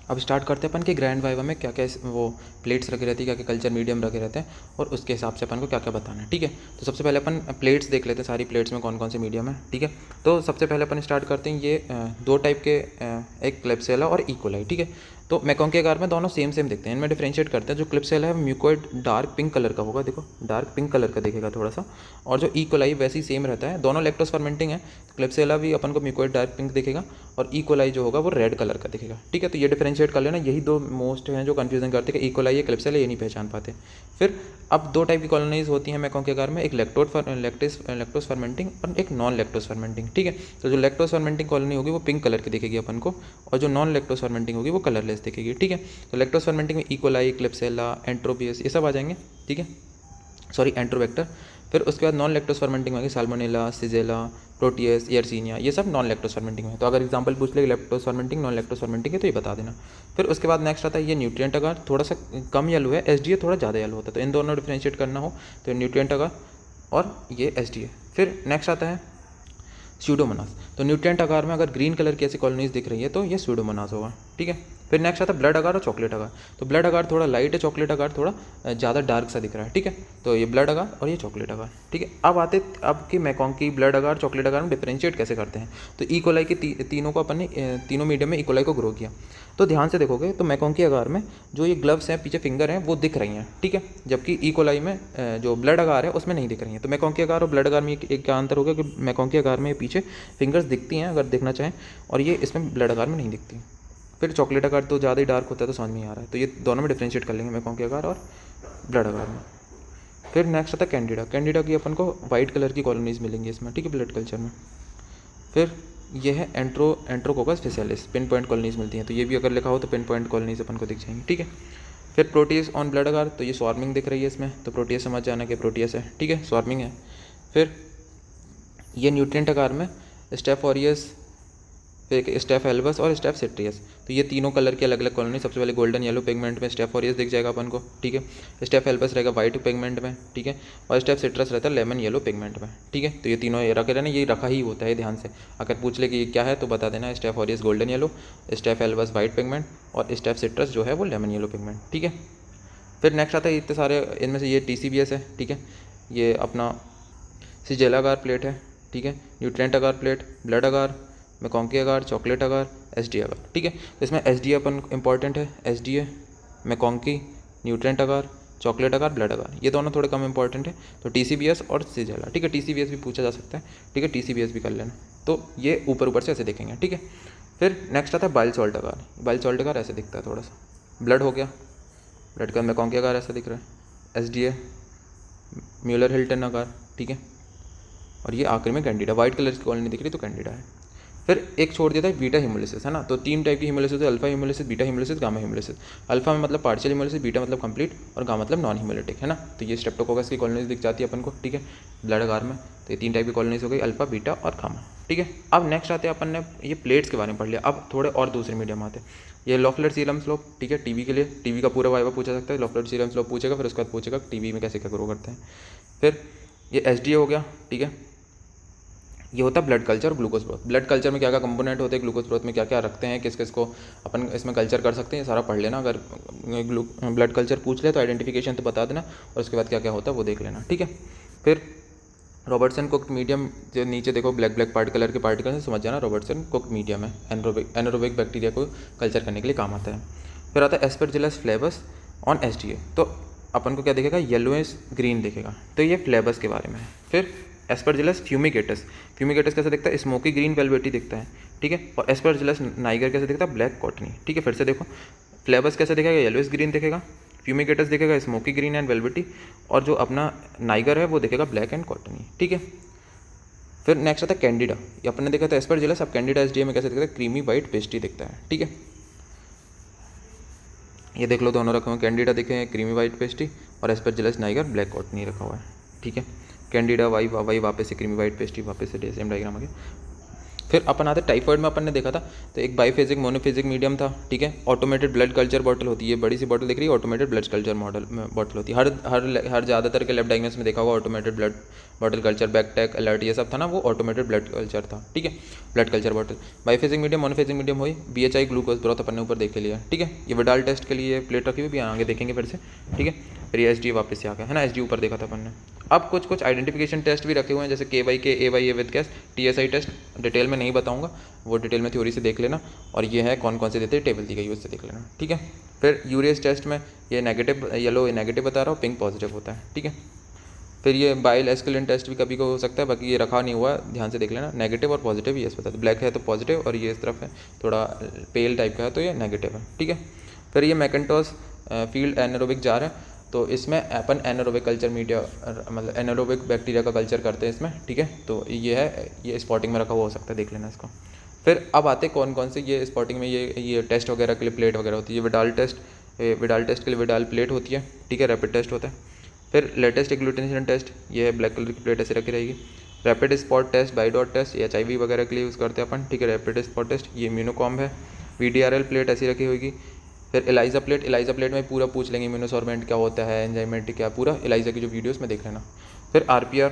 अब स्टार्ट करते हैं अपन कि ग्रैंड वाइवा में क्या क्या वो प्लेट्स रखी रहती है, क्या क्या कल्चर मीडियम रखे रहते हैं और उसके हिसाब से अपन को क्या क्या बताना है। ठीक है, तो सबसे पहले अपन प्लेट्स देख लेते हैं, सारी प्लेट्स में कौन कौन से मीडियम है। ठीक है, तो सबसे पहले अपन स्टार्ट करते हैं ये दो टाइप के, एक क्लिप्सेला और इकोलाई। ठीक है, तो मैकॉन्की आकार में दोनों सेम सेम दिखते हैं, इनमें डिफरेंशिएट करते हैं। जो क्लिप्सेला है म्यूकोइड डार्क पिंक कलर का होगा, देखो डार्क पिंक कलर का दिखेगा थोड़ा सा, और जो इकोलाई वैसे ही सेम रहता है, दोनों लैक्टोस फर्मेंटिंग है। क्लिप्सेला भी अपन को म्यूकोइड डार्क पिंक दिखेगा और इकोलाई जो होगा वो रेड कलर का दिखेगा। ठीक है, तो ये डिफरेंशिएट कर लेना, यही दो मोस्ट हैं जो कन्फ्यूजन करते हैं कि इकोलाई या क्लिप्सेला, ये नहीं पहचान पाते। फिर अब दो टाइप की कॉलोनीज होती हैं मैकॉन्की आकार में, एक लैक्टोस फर्मेंटिंग और एक नॉन लैक्टोस फर्मेंटिंग। ठीक है, तो जो लैक्टोस फर्मेंटिंग कॉलोनी होगी वो पिंक कलर की दिखेगी अपन को, और जो नॉन लैक्टोस फर्मेंटिंग होगी वो कलरलेस दिखेगी। ठीक है, तो लैक्टोस फर्मेंटिंग में इकोलाई, क्लिप्सेला, एंट्रोपियस ये सब आ जाएंगे। ठीक है, सॉरी एंट्रोबैक्टर। फिर उसके बाद नॉन लैक्टोस फर्मेंटिंग में साल्मोनेला, सिजेला, प्रोटियस, यर्सीनिया, ये सब नॉन लैक्टोस फर्मेंटिंग में। तो अगर एग्जांपल पूछ ले lactose fermenting, non lactose fermenting है तो ये बता देना। फिर उसके बाद नेक्स्ट आता है ये न्यूट्रिएंट अगार, थोड़ा सा कम येलो है, एसडीए थोड़ा ज़्यादा येलो होता है, तो इन दोनों डिफरेंशिएट करना हो तो न्यूट्रिएंट अगार और ये एसडीए। फिर नेक्स्ट आता है स्यूडोमोनास। तो न्यूट्रिएंट आकार में अगर ग्रीन कलर की ऐसी कॉलोनीज दिख रही है तो ये स्यूडोमोनास होगा। ठीक है, फिर नेक्स्ट आता है ब्लड अगार और चॉकलेट अगार। तो ब्लड अगार थोड़ा लाइट है, चॉकलेट अगार थोड़ा ज़्यादा डार्क सा दिख रहा है। ठीक है, तो ये ब्लड अगार और ये चॉकलेट अगार। ठीक है, अब कि मैकॉन्की ब्लड अगार चॉकलेट अगार में डिफरेंशिएट कैसे करते हैं। तो इकोलाई की तीनों को अपन ने तीनों मीडियम में इकोलाई को ग्रो किया। तो ध्यान से देखोगे तो मैकॉन्की अगार में जो ये ग्लव्स हैं पीछे फिंगर हैं वो दिख रही हैं। ठीक है, जबकि इकोलाई में जो ब्लड अगार है उसमें नहीं दिख रही हैं। तो मैकॉन्की अगार और ब्लड अगार में एक क्या अंतर होगा कि मैकॉन्की अगार में पीछे फिंगर्स दिखती हैं अगर देखना चाहें, और ये इसमें ब्लड अगार में नहीं दिखती। फिर चॉकलेट अगार तो ज़्यादा ही डार्क होता है तो समझ में आ रहा है, तो ये दोनों में डिफ्रेंशिएट कर लेंगे मैकॉन्की अगार और ब्लड अगार में। फिर नेक्स्ट आता है कैंडिडा। कैंडिडा की अपन को वाइट कलर की कॉलोनीज मिलेंगी इसमें। ठीक है, ब्लड कल्चर में। फिर ये है एंट्रोकोकस स्पेशलिस, पिन पॉइंट कॉलोनीज मिलती हैं, तो ये भी अगर लिखा हो तो पिन पॉइंट कॉलोनीज अपन को दिख जाएंगी। ठीक है, फिर प्रोटीज ऑन ब्लड अगार, तो ये स्वार्मिंग दिख रही है इसमें, तो प्रोटीज समझ जाना कि प्रोटीस है। ठीक है, स्वार्मिंग है। फिर ये न्यूट्रिएंट आकार में स्टेफ ऑरियस, फिर स्टेफ एल्बस और स्टेफ सिट्रियस, तो ये तीनों कलर की अलग अलग कॉलोनी। सबसे पहले गोल्डन येलो पिगमेंट में स्टेफ ऑरियस दिख जाएगा अपन को। ठीक है, स्टेफ एल्बस रहेगा वाइट पिगमेंट में। ठीक है, और स्टेफ सिट्रस रहता है लेमन येलो पिगमेंट में। ठीक है, तो ये तीनों ये रखे रहना, ये रखा ही होता है ध्यान से। अगर पूछ ले कि ये क्या है तो बता देना staph aureus golden yellow, staph albus white pigment और स्टेफ सिट्रस जो है वो लेमन येलो पिगमेंट। ठीक है, फिर नेक्स्ट आता है इतने सारे, इनमें से ये TCBS है। ठीक है, ये अपना सिजेला अगार प्लेट है। ठीक है, न्यूट्रिएंट अगार प्लेट, ब्लड अगार, मैकॉन्की अगार, चॉकलेट अगार, एसडी अगार। ठीक है, तो इसमें एसडी अपन इंपॉर्टेंट है, एसडीए, मैकॉन्की, न्यूट्रिएंट अगार, चॉकलेट अगार, ब्लड अगार, ये दोनों थोड़े कम इंपॉर्टेंट है। तो TCBS और सिजेला। ठीक है, TCBS भी पूछा जा सकता है। ठीक है, TCBS भी कर लेना, तो ये ऊपर ऊपर से ऐसे देखेंगे। ठीक है, फिर नेक्स्ट आता है बाइल सॉल्ट अगार। बाइल सॉल्ट अगार ऐसे दिखता है थोड़ा सा। ब्लड हो गया, ब्लड का मैकॉन्की अगार ऐसा दिख रहा है, एसडीए, म्यूलर हिल्टन अगार। ठीक है, और ये आखिर में कैंडिडा, वाइट कलर की कॉलोनी दिख रही तो कैंडिडा है। फिर एक छोड़ देता है बीटा हिमोलिसिस, है ना। तो तीन टाइप की हिमोलिसिस है, alpha haemolysis, beta haemolysis, gamma haemolysis. Alpha में मतलब पार्शियल हिमोलिसिस, बीटा मतलब कंप्लीट और गामा मतलब नॉन हिमोलिटिक, है ना। तो ये स्ट्रेप्टोकोकस की कॉलोनीज दिख जाती है अपन को। ठीक है, ब्लड अगार में। तो ये तीन टाइप की कॉलोनीज हो गई, अल्फा, बीटा और गामा। ठीक है, अब नेक्स्ट आते हैं अपन ने ये प्लेट्स के बारे में पढ़ लिया, अब थोड़े और दूसरे मीडियम आते हैं। ये लॉफलर सीरम स्लोप। ठीक है, टीबी के लिए, टीबी का पूरा वाइवा पूछा सकता है, लॉफलर सीरम स्लोप पूछेगा, फिर उसके बाद पूछेगा टीबी में कैसे क्या ग्रो करते हैं। फिर ये एसडीए हो गया। ठीक है, ये होता है ब्लड कल्चर और ग्लूकोज ब्रोथ। ब्लड कल्चर में क्या क्या कंपोनेंट होते हैं, ग्लूकोज ब्रोथ में क्या क्या रखते हैं, किस किस को अपन इसमें कल्चर कर सकते हैं, ये सारा पढ़ लेना। अगर ब्लड कल्चर पूछ ले तो आइडेंटिफिकेशन तो बता देना, और उसके बाद क्या क्या होता है वो देख लेना। ठीक है, फिर रॉबर्टसन कुक्ड मीडियम, जो नीचे देखो ब्लैक ब्लैक पार्ट कलर के पार्टिकल से समझ जाना रॉबर्टसन कुक्ड मीडियम है, एनरोबिक बैक्टीरिया को कल्चर करने के लिए काम आता है। फिर आता है एस्परजिलस फ्लेवस ऑन एसडीए। तो अपन को क्या दिखेगा, येलोइश ग्रीन दिखेगा, तो ये फ्लेवस के बारे में है। फिर एस्परजिलस फ्यूमिगेटस। फ्यूमिगेटस कैसे दिखता है, स्मोकी ग्रीन वेलवेटी दिखता है। ठीक है, और एस्परजिलस नाइगर कैसे दिखता है, ब्लैक कॉटनी। ठीक है, फिर से देखो फ्लेवस कैसे दिखेगा, येलोइश ग्रीन दिखेगा, फ्यूमिगेटस दिखेगा स्मोकी ग्रीन एंड वेलवेटी, और जो अपना नाइगर है वो दिखेगा ब्लैक एंड कॉटनी। ठीक है, फिर नेक्स्ट आता है कैंडिडा। ये अपन ने देखा था एस्परजिलस, अब कैंडिडा एसडीए में कैसे दिखता है, क्रीमी वाइट पेस्ट्री दिखता है। ठीक है, ये देख लो दोनों रखे हुए, कैंडिडा दिखे हैं क्रीमी वाइट पेस्ट्री, और एस्परजिलस नाइगर ब्लैक कॉटनी रखा हुआ है। ठीक है, कैंडिडा वाई वापस से क्रीमी वाइट पेस्ट्री, वापस से सेम डायग्राम आ गया। फिर अपन आते टाइफाइड में अपन ने देखा था, तो एक बाईफेजिक मोनोफेजिक मीडियम था, ठीक है। ऑटोमेटेड ब्लड कल्चर बॉटल होती है, बड़ी सी बॉटल दिख रही है, automated blood culture model bottle होती है। हर ज़्यादातर के लैब डायग्नोस में देखा होगा automated blood bottle culture, Bactec alert ये सब था ना, वो ऑटोमेटेड ब्लड कल्चर था, ठीक है, blood culture bottle. Biphasic medium monophasic medium हुई, BHI ग्लूकोज ब्रोथ अपन ने ऊपर देख लिया, ठीक है। ये विडाल टेस्ट के लिए प्लेट रखी हुई भी आगे देखेंगे फिर से, ठीक है। फिर ये SG वापस से आ गया है ना, SG ऊपर देखा था अपन ने। अब कुछ आइडेंटिफिकेशन टेस्ट भी रखे हुए हैं, जैसे KYK AYA विद कैस, TSI टेस्ट डिटेल में नहीं बताऊंगा, वो डिटेल में थ्योरी से देख लेना। और ये है कौन कौन से देते हैं, टेबल दी गई है उससे देख लेना, ठीक है। फिर यूरियस टेस्ट में ये नेगेटिव, येलो नेगेटिव बता रहा हूँ, पिंक पॉजिटिव होता है, ठीक है। फिर ये बाइल एस्कुलिन टेस्ट भी कभी को हो सकता है, बाकी ये रखा नहीं हुआ, ध्यान से देख लेना। नेगेटिव और पॉजिटिव ये बता दो, ब्लैक है तो पॉजिटिव और ये इस तरफ है थोड़ा पेल टाइप का है तो ये नेगेटिव है, ठीक है। फिर ये मैकेंटोस फील्ड एनारोबिक जार है, तो इसमें अपन एनारोबिक कल्चर मीडिया मतलब एनारोबिक बैक्टीरिया का कल्चर करते हैं इसमें, ठीक है। तो ये है, ये स्पॉटिंग में रखा हुआ हो सकता है, देख लेना इसको। फिर अब आते कौन कौन से ये स्पॉटिंग में ये टेस्ट वगैरह के लिए प्लेट वगैरह होती है। विडाल टेस्ट के लिए विडाल प्लेट होती है, ठीक है, रैपिड टेस्ट होता है। फिर लेटेस्ट एग्लूटिनेशन टेस्ट, ये है ब्लैक कलर की प्लेट ऐसे रखी रहेगी। रैपिड स्पॉट टेस्ट, बाइडॉट टेस्ट, ये HIV वगैरह के लिए यूज़ करते हैं अपन, ठीक है। रैपिड स्पॉट टेस्ट ये इम्यूनोकॉम है। VDRL प्लेट ऐसी रखी होगी। फिर एलाइजा प्लेट में पूरा पूछ लेंगे इम्यूनोसॉर्बेंट क्या होता है, एंजाइमेटिक क्या, पूरा एलाइजा की जो वीडियोस में देख लेना। फिर RPR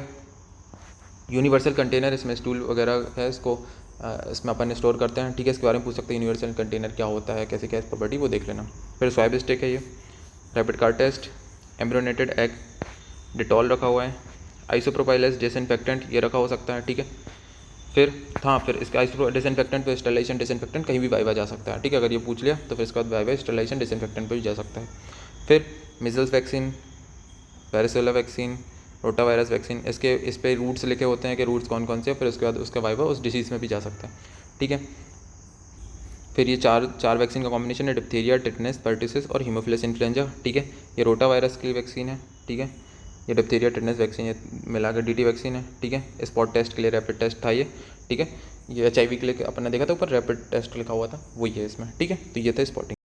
यूनिवर्सल कंटेनर, इसमें स्टूल वगैरह है, इसमें अपन स्टोर करते हैं, ठीक है। इसके बारे में पूछ सकते हैं, यूनिवर्सल कंटेनर क्या होता है, कैसे क्या इस प्रॉपर्टी, वो देख लेना। फिर स्वाब स्टिक है ये। Rapid card test, embryonated egg, Dettol रखा हुआ है। आइसोप्रोपाइलस डिसइंफेक्टेंट ये रखा हो सकता है, ठीक है। फिर इसका आइसो डिसइंफेक्टेंट पे स्टरलाइजेशन डिसइंफेक्टेंट कहीं भी वाइवा जा सकता है, ठीक है। अगर ये पूछ लिया तो फिर इसके बाद वाइवा स्टरलाइजेशन डिसइंफेक्टेंट पे भी जा सकता है। फिर measles vaccine, varicella vaccine, rota virus vaccine, इस पे रूट्स लिखे होते हैं कि रूट्स कौन कौन से, फिर उसके बाद उसका वाइवा उस डिसीज़ में भी जा सकता है, ठीक है। फिर ये चार वैक्सीन का कॉम्बिनेशन है, डिप्थीरिया, टिटनेस, पर्टिसिस और हीमोफिलस इन्फ्लुएंजा, ठीक है। ये रोटा वायरस की वैक्सीन है, ठीक है। ये डिप्थीरिया, टिटनेस वैक्सीन ये मिलाकर DT वैक्सीन है, ठीक है। स्पॉट टेस्ट के लिए रैपिड टेस्ट था ये, ठीक है। ये HIV के लिए अपन ने देखा था ऊपर रैपिड टेस्ट लिखा हुआ था, वही है इसमें, ठीक है। तो ये था स्पॉटिंग।